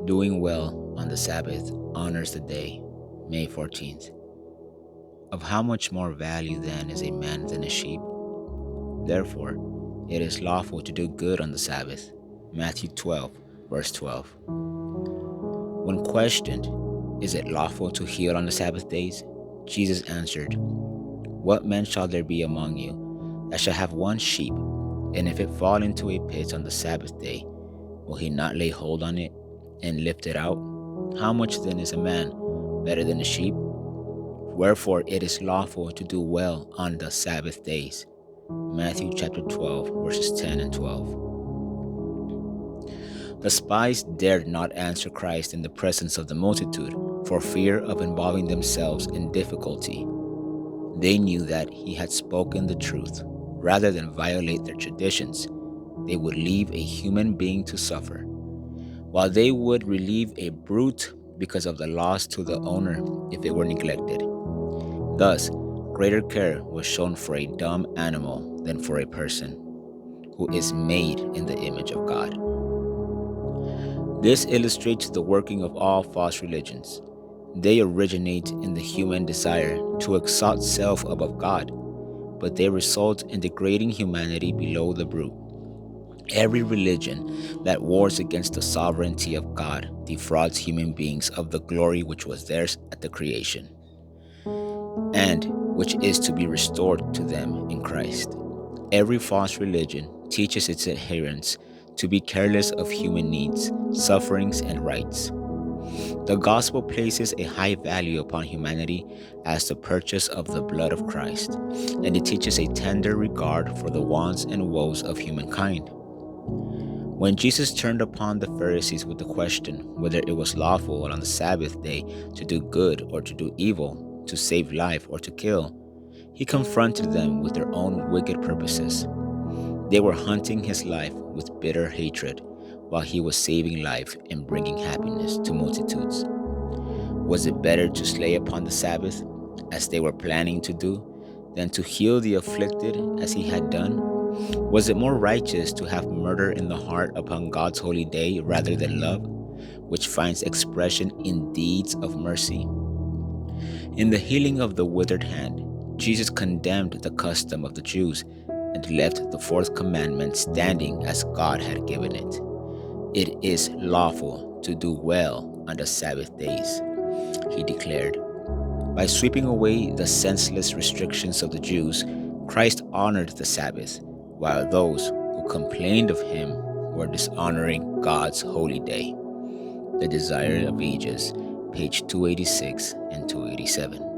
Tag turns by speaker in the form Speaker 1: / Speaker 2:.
Speaker 1: Doing well on the Sabbath honors the day, May 14th. Of how much more value then is a man than a sheep? Therefore, it is lawful to do good on the Sabbath. Matthew 12, verse 12. When questioned, is it lawful to heal on the Sabbath days? Jesus answered, What man shall there be among you that shall have one sheep, and if it fall into a pit on the Sabbath day, will he not lay hold on it and lift it out? How much then is a man better than a sheep? Wherefore it is lawful to do well on the Sabbath days. Matthew chapter 12, verses 10 and 12. The spies dared not answer Christ in the presence of the multitude for fear of involving themselves in difficulty. They knew that he had spoken the truth. Rather than violate their traditions, they would leave a human being to suffer, while they would relieve a brute because of the loss to the owner if it were neglected. Thus, greater care was shown for a dumb animal than for a person who is made in the image of God. This illustrates the working of all false religions. They originate in the human desire to exalt self above God, but they result in degrading humanity below the brute. Every religion that wars against the sovereignty of God defrauds human beings of the glory which was theirs at the creation, and which is to be restored to them in Christ. Every false religion teaches its adherents to be careless of human needs, sufferings, and rights. The gospel places a high value upon humanity as the purchase of the blood of Christ, and it teaches a tender regard for the wants and woes of humankind. When Jesus turned upon the Pharisees with the question whether it was lawful on the Sabbath day to do good or to do evil, to save life or to kill, he confronted them with their own wicked purposes. They were hunting his life with bitter hatred, while he was saving life and bringing happiness to multitudes. Was it better to slay upon the Sabbath, as they were planning to do, than to heal the afflicted, as he had done? Was it more righteous to have murder in the heart upon God's holy day rather than love, which finds expression in deeds of mercy? In the healing of the withered hand, Jesus condemned the custom of the Jews and left the fourth commandment standing as God had given it. It is lawful to do well on the Sabbath days, he declared. By sweeping away the senseless restrictions of the Jews, Christ honored the Sabbath, while those who complained of him were dishonoring God's holy day. The Desire of Ages, page 286 and 287.